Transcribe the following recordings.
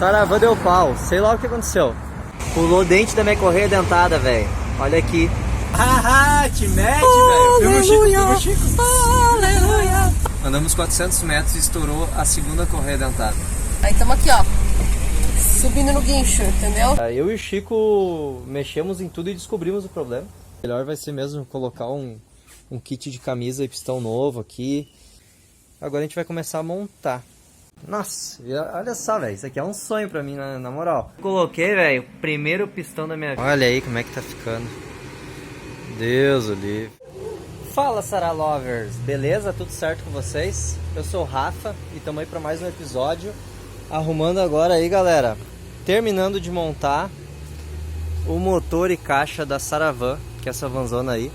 Saravã deu pau, sei lá o que aconteceu. Pulou dente da minha correia dentada, velho. Olha aqui. Haha, te mete, velho. Filma o Chico. Aleluia. Andamos 400 metros e estourou a segunda correia dentada. Aí estamos aqui, ó, subindo no guincho, entendeu? Eu e o Chico mexemos em tudo e descobrimos o problema. Melhor vai ser mesmo colocar um kit de camisa e pistão novo aqui. Agora a gente vai começar a montar. Nossa, olha só, velho, isso aqui é um sonho pra mim, na moral. Coloquei, velho, o primeiro pistão da minha vida. Olha aí como é que tá ficando. Deus o livre. Fala, Sara Lovers, beleza? Tudo certo com vocês? Eu sou o Rafa e estamos aí para mais um episódio. Arrumando agora aí, galera, terminando de montar o motor e caixa da Saravã, que é essa vanzona aí,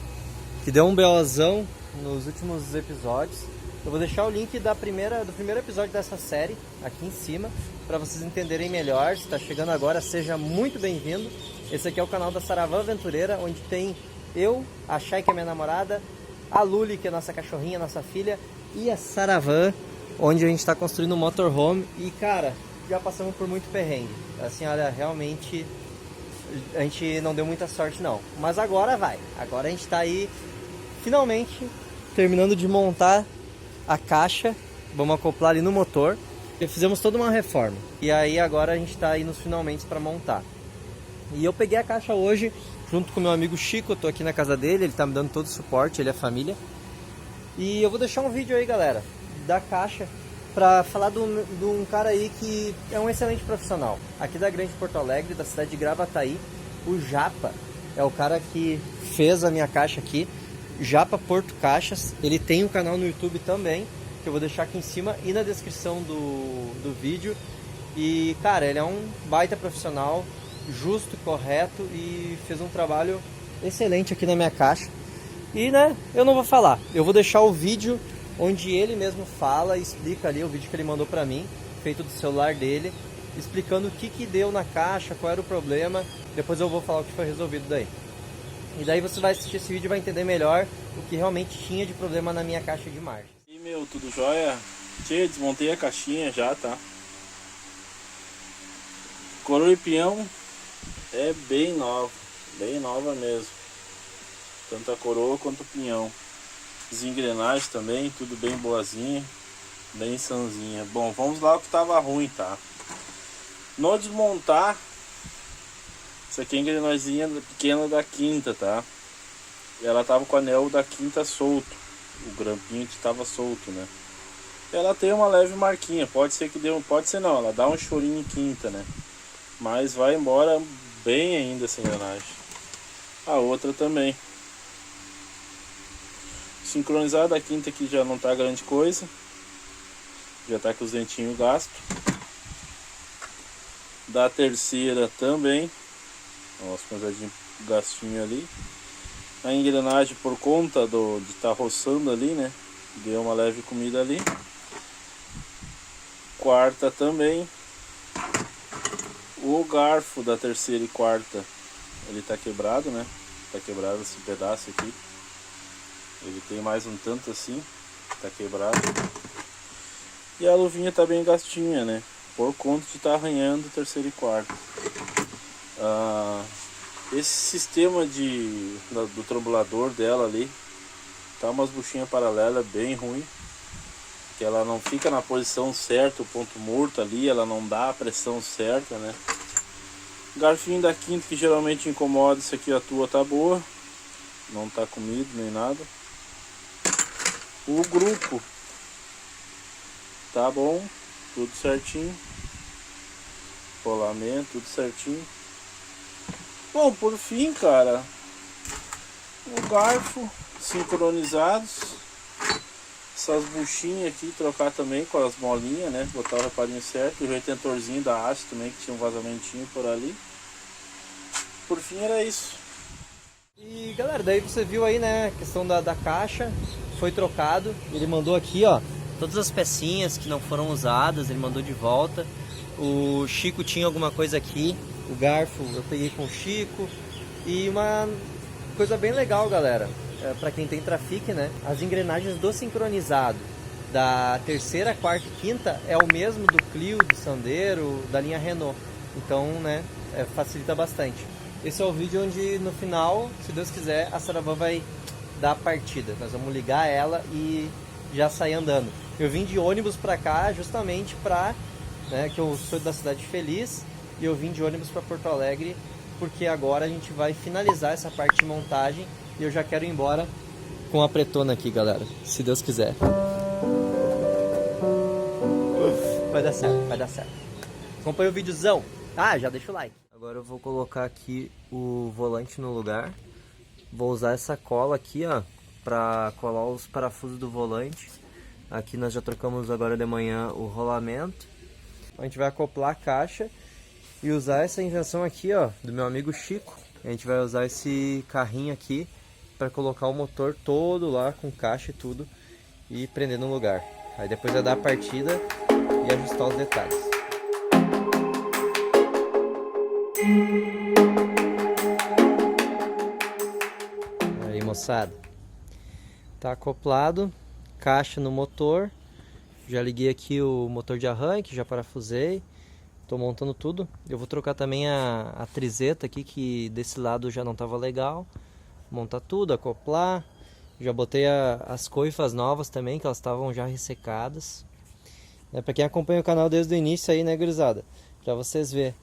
que deu um BOzão nos últimos episódios. Eu vou deixar o link do primeiro episódio dessa série aqui em cima, para vocês entenderem melhor. Se está chegando agora, seja muito bem-vindo. Esse aqui é o canal da Saravã Aventureira, onde tem eu, a Chay, que é minha namorada, a Luli, que é nossa cachorrinha, nossa filha, e a Saravã, onde a gente está construindo um motorhome. E, cara, já passamos por muito perrengue. Assim, olha, realmente a gente não deu muita sorte, não. Mas agora vai. Agora a gente está aí, finalmente, terminando de montar a caixa. Vamos acoplar ali no motor. E fizemos toda uma reforma. E aí agora a gente está aí nos finalmente para montar. E eu peguei a caixa hoje, junto com meu amigo Chico. Eu tô aqui na casa dele, ele tá me dando todo o suporte, ele é a família. E eu vou deixar um vídeo aí, galera, da caixa, pra falar de um cara aí que é um excelente profissional. Aqui da Grande Porto Alegre, da cidade de Gravataí, o Japa é o cara que fez a minha caixa aqui. Japa Porto Caixas, ele tem um canal no YouTube também, que eu vou deixar aqui em cima e na descrição do vídeo. E, cara, ele é um baita profissional, justo, correto, e fez um trabalho excelente aqui na minha caixa. E, né, eu não vou falar, eu vou deixar o vídeo onde ele mesmo fala e explica ali, o vídeo que ele mandou pra mim, feito do celular dele, explicando o que deu na caixa, qual era o problema. Depois eu vou falar o que foi resolvido daí. E daí você vai assistir esse vídeo e vai entender melhor o que realmente tinha de problema na minha caixa de marcha. E meu, tudo jóia? Tchê, desmontei a caixinha já, tá? Coroa e peão é bem nova mesmo. Tanto a coroa quanto o pinhão. As engrenagens também, tudo bem boazinha, bem sanzinha. Bom, vamos lá o que tava ruim, tá? No desmontar, isso aqui é a engrenagemzinha pequena da quinta, tá? Ela tava com o anel da quinta solto, o grampinho que tava solto, né? Ela tem uma leve marquinha, pode ser que dê pode ser não, ela dá um chorinho em quinta, né? Mas vai embora bem ainda essa engrenagem. A outra também. Sincronizada a quinta aqui já não tá grande coisa. Já tá com os dentinhos gastos. Da terceira também. Nossa, coisadinho gastinho ali. A engrenagem, por conta de estar roçando ali, né? Deu uma leve comida ali. Quarta também. O garfo da terceira e quarta, ele tá quebrado, né? Tá quebrado esse pedaço aqui. Ele tem mais um tanto assim, tá quebrado. E a luvinha tá bem gastinha, né? Por conta de estar arranhando terceira e quarta. Esse sistema do trombulador dela ali, tá umas buchinhas paralelas bem ruim. Que ela não fica na posição certa, o ponto morto ali, ela não dá a pressão certa, né? Garfinho da quinta, que geralmente incomoda, isso aqui a tua tá boa. Não tá comido nem nada. O grupo tá bom, tudo certinho. Rolamento, tudo certinho. Bom, por fim, cara, o garfo sincronizados. Essas buchinhas aqui, trocar também com as molinhas, né? Botar o reparinho certo. O retentorzinho da haste também, que tinha um vazamentinho por ali. Por fim era isso. E galera, daí você viu aí, né, a questão da caixa. Foi trocado. Ele mandou aqui, ó, todas as pecinhas que não foram usadas, ele mandou de volta. O Chico tinha alguma coisa aqui. O garfo eu peguei com o Chico. E uma coisa bem legal, galera, para quem tem Trafic, né? As engrenagens do sincronizado da terceira, quarta e quinta é o mesmo do Clio, do Sandero, da linha Renault. Então, né, facilita bastante. Esse é o vídeo onde no final, se Deus quiser, a Saravan vai dar a partida. Nós vamos ligar ela e já sair andando. Eu vim de ônibus pra cá justamente pra, né, que eu sou da Cidade Feliz, e eu vim de ônibus pra Porto Alegre porque agora a gente vai finalizar essa parte de montagem e eu já quero ir embora com a pretona aqui, galera, se Deus quiser. Vai dar certo, vai dar certo. Acompanha o videozão. Ah, já deixa o like. Agora eu vou colocar aqui o volante no lugar. Vou usar essa cola aqui, ó, pra colar os parafusos do volante. Aqui nós já trocamos agora de manhã o rolamento. A gente vai acoplar a caixa e usar essa invenção aqui, ó, do meu amigo Chico. A gente vai usar esse carrinho aqui para colocar o motor todo lá com caixa e tudo e prender no lugar. Aí depois vai dar a partida e ajustar os detalhes. Aí, moçada, tá acoplado, caixa no motor. Já liguei aqui o motor de arranque, já parafusei. Tô montando tudo. Eu vou trocar também a trizeta aqui, que desse lado já não tava legal. Montar tudo, acoplar. Já botei as coifas novas também, que elas estavam já ressecadas. Pra quem acompanha o canal desde o início aí, né, gurizada? Pra vocês verem.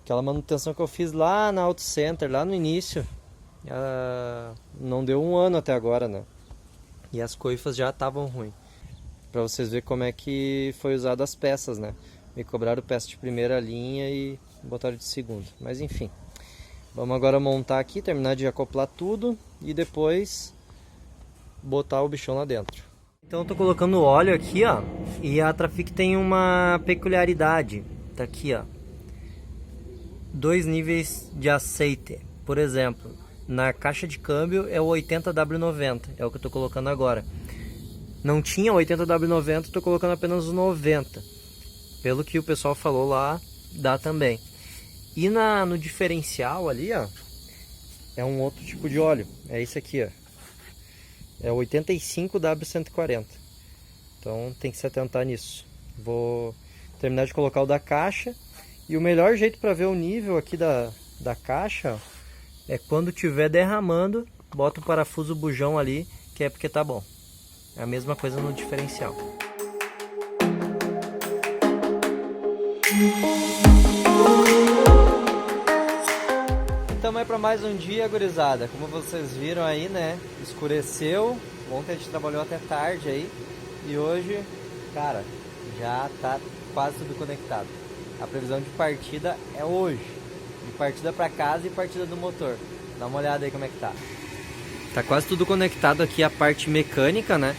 Aquela manutenção que eu fiz lá na Auto Center, lá no início, não deu um ano até agora, né? E as coifas já estavam ruins. Pra vocês verem como é que foi usado as peças, né? Me cobraram peça de primeira linha e botaram de segunda. Mas enfim. Vamos agora montar aqui, terminar de acoplar tudo e depois botar o bichão lá dentro. Então eu tô colocando óleo aqui, ó. E a Trafic tem uma peculiaridade. Tá aqui, ó. 2 níveis de aceite. Por exemplo, na caixa de câmbio é o 80W90. É o que eu tô colocando agora. Não tinha 80W90, tô colocando apenas o 90. Pelo que o pessoal falou lá, dá também. E no diferencial ali, ó, é um outro tipo de óleo. É esse aqui, ó. É o 85W140. Então tem que se atentar nisso. Vou terminar de colocar o da caixa. E o melhor jeito para ver o nível aqui da caixa, ó, é quando tiver derramando, bota o parafuso bujão ali, que é porque tá bom. É a mesma coisa no diferencial. Então é para mais um dia, gurizada. Como vocês viram aí, né? Escureceu. Ontem a gente trabalhou até tarde aí. E hoje, cara, já tá quase tudo conectado. A previsão de partida é hoje. De partida para casa e partida do motor. Dá uma olhada aí como é que tá. Tá quase tudo conectado aqui a parte mecânica, né?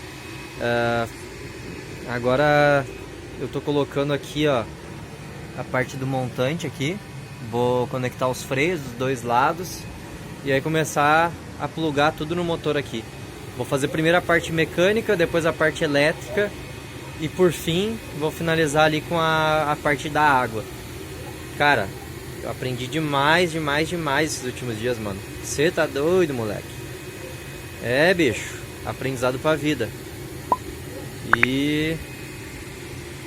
Agora eu tô colocando aqui, ó, a parte do montante aqui. Vou conectar os freios dos dois lados e aí começar a plugar tudo no motor aqui. Vou fazer primeiro a parte mecânica, depois a parte elétrica e por fim vou finalizar ali com a parte da água. Cara, eu aprendi demais esses últimos dias, mano. Você tá doido, moleque? É, bicho, aprendizado pra vida. E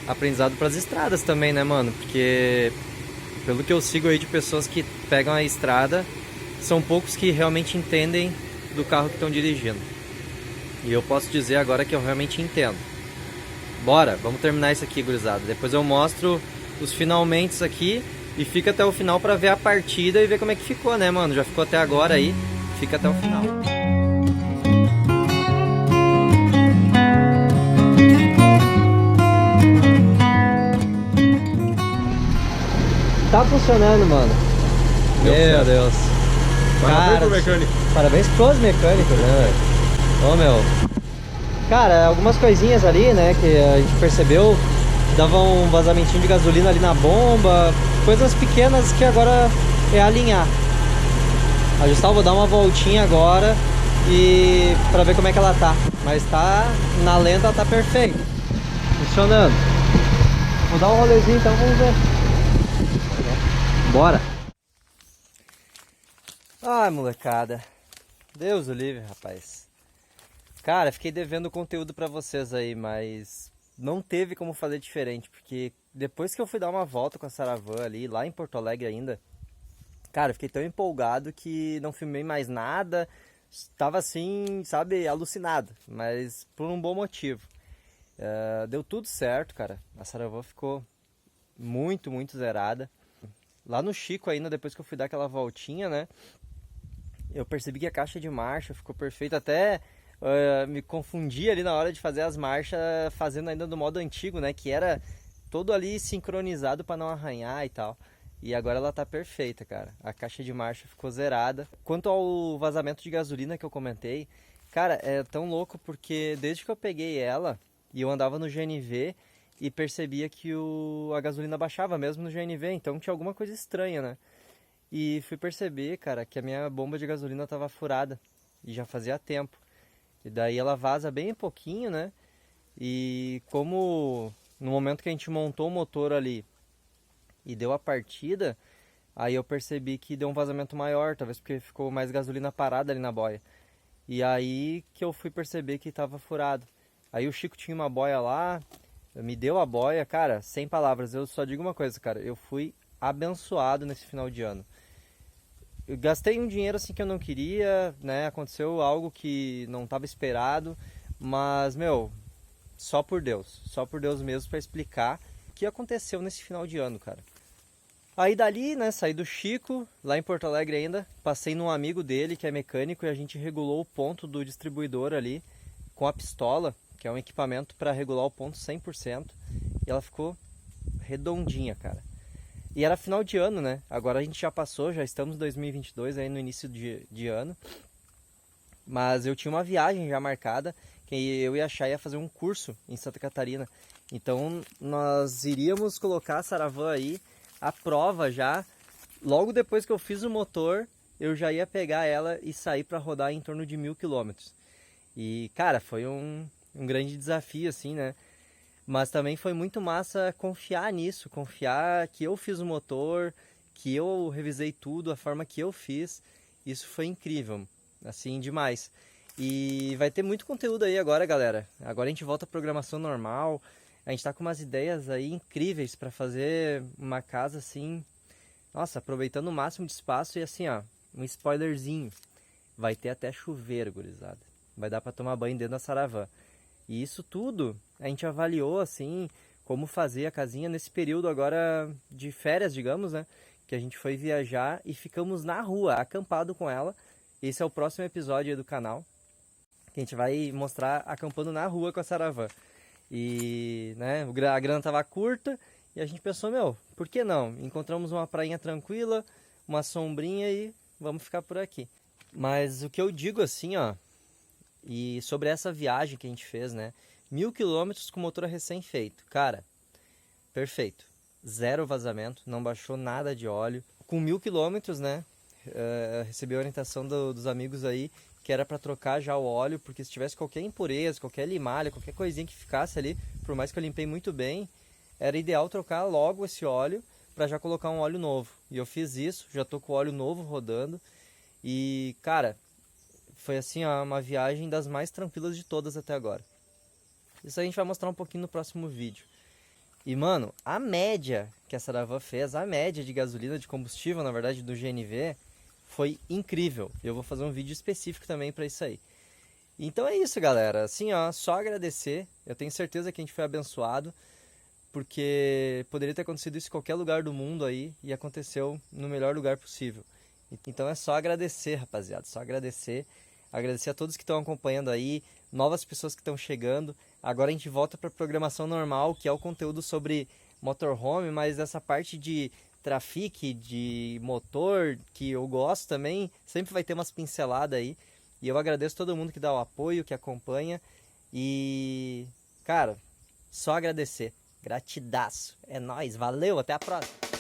aprendizado pras estradas também, né, mano? Porque pelo que eu sigo aí de pessoas que pegam a estrada, são poucos que realmente entendem do carro que estão dirigindo. E eu posso dizer agora que eu realmente entendo. Bora, vamos terminar isso aqui, gurizada. Depois eu mostro os finalmente aqui e fica até o final pra ver a partida e ver como é que ficou, né, mano? Já ficou até agora aí, fica até o final. Tá funcionando, mano. Meu Deus. Parabéns pro mecânico. Parabéns pros mecânicos, né? Ô, meu. Cara, algumas coisinhas ali, né, que a gente percebeu, dava um vazamentinho de gasolina ali na bomba, coisas pequenas que agora é alinhar. Ajustar, vou dar uma voltinha agora e pra ver como é que ela tá. Mas tá, na lenta tá perfeito. Funcionando. Vou dar um rolezinho então, vamos ver. Bora! Ai, molecada. Deus o livre, rapaz. Cara, fiquei devendo conteúdo pra vocês aí, mas não teve como fazer diferente, porque depois que eu fui dar uma volta com a Saravã ali, lá em Porto Alegre ainda, cara, eu fiquei tão empolgado que não filmei mais nada, estava assim, sabe, alucinado, mas por um bom motivo. Deu tudo certo, cara, a Saravã ficou muito, muito zerada. Lá no Chico ainda, depois que eu fui dar aquela voltinha, né, eu percebi que a caixa de marcha ficou perfeita, até me confundi ali na hora de fazer as marchas, fazendo ainda do modo antigo, né, que era todo ali sincronizado para não arranhar e tal. E agora ela tá perfeita, cara. A caixa de marcha ficou zerada. Quanto ao vazamento de gasolina que eu comentei, cara, é tão louco porque desde que eu peguei ela e eu andava no GNV e percebia que a gasolina baixava mesmo no GNV, então tinha alguma coisa estranha, né? E fui perceber, cara, que a minha bomba de gasolina tava furada e já fazia tempo. E daí ela vaza bem pouquinho, né? E como no momento que a gente montou o motor ali e deu a partida, aí eu percebi que deu um vazamento maior, talvez porque ficou mais gasolina parada ali na boia. E aí que eu fui perceber que estava furado. Aí o Chico tinha uma boia lá, me deu a boia, cara, sem palavras. Eu só digo uma coisa, cara, eu fui abençoado nesse final de ano. Eu gastei um dinheiro assim que eu não queria, né? Aconteceu algo que não estava esperado, mas, meu, só por Deus mesmo para explicar o que aconteceu nesse final de ano, cara. Aí dali, né, saí do Chico, lá em Porto Alegre ainda, passei num amigo dele que é mecânico e a gente regulou o ponto do distribuidor ali com a pistola, que é um equipamento para regular o ponto 100%, e ela ficou redondinha, cara. E era final de ano, né? Agora a gente já passou, já estamos em 2022, aí no início de ano. Mas eu tinha uma viagem já marcada, que eu e a Chay ia fazer um curso em Santa Catarina. Então nós iríamos colocar a Saravã aí à prova já. Logo depois que eu fiz o motor, eu já ia pegar ela e sair para rodar em torno de 1000 quilômetros. E cara, foi um grande desafio assim, né? Mas também foi muito massa confiar nisso, confiar que eu fiz o motor, que eu revisei tudo, a forma que eu fiz. Isso foi incrível, assim, demais. E vai ter muito conteúdo aí agora, galera. Agora a gente volta à programação normal. A gente tá com umas ideias aí incríveis para fazer uma casa assim, nossa, aproveitando o máximo de espaço e assim, ó, um spoilerzinho. Vai ter até chuveiro, gurizada. Vai dar para tomar banho dentro da Saravã. E isso tudo a gente avaliou assim, como fazer a casinha nesse período agora de férias, digamos, né? Que a gente foi viajar e ficamos na rua, acampado com ela. Esse é o próximo episódio aí do canal, que a gente vai mostrar acampando na rua com a Saravã. E, né, a grana tava curta e a gente pensou, meu, por que não? Encontramos uma prainha tranquila, uma sombrinha e vamos ficar por aqui. Mas o que eu digo assim, ó, e sobre essa viagem que a gente fez, né? 1000 quilômetros com motor recém-feito. Cara, perfeito. Zero vazamento, não baixou nada de óleo. Com 1000 quilômetros, né? Recebi a orientação dos amigos aí que era para trocar já o óleo, porque se tivesse qualquer impureza, qualquer limalha, qualquer coisinha que ficasse ali, por mais que eu limpei muito bem, era ideal trocar logo esse óleo para já colocar um óleo novo. E eu fiz isso, já tô com o óleo novo rodando. E, cara, foi assim, ó, uma viagem das mais tranquilas de todas até agora. Isso a gente vai mostrar um pouquinho no próximo vídeo. E, mano, a média que a Saravã fez, a média de gasolina, de combustível, na verdade, do GNV, foi incrível. Eu vou fazer um vídeo específico também para isso aí. Então é isso, galera. Assim, ó, só agradecer. Eu tenho certeza que a gente foi abençoado, porque poderia ter acontecido isso em qualquer lugar do mundo aí, e aconteceu no melhor lugar possível. Então é só agradecer, rapaziada. Só agradecer. Agradecer a todos que estão acompanhando aí, novas pessoas que estão chegando. Agora a gente volta para a programação normal, que é o conteúdo sobre motorhome, mas essa parte de trafic, de motor, que eu gosto também, sempre vai ter umas pinceladas aí. E eu agradeço todo mundo que dá o apoio, que acompanha. E, cara, só agradecer. Gratidaço. É nóis, valeu, até a próxima.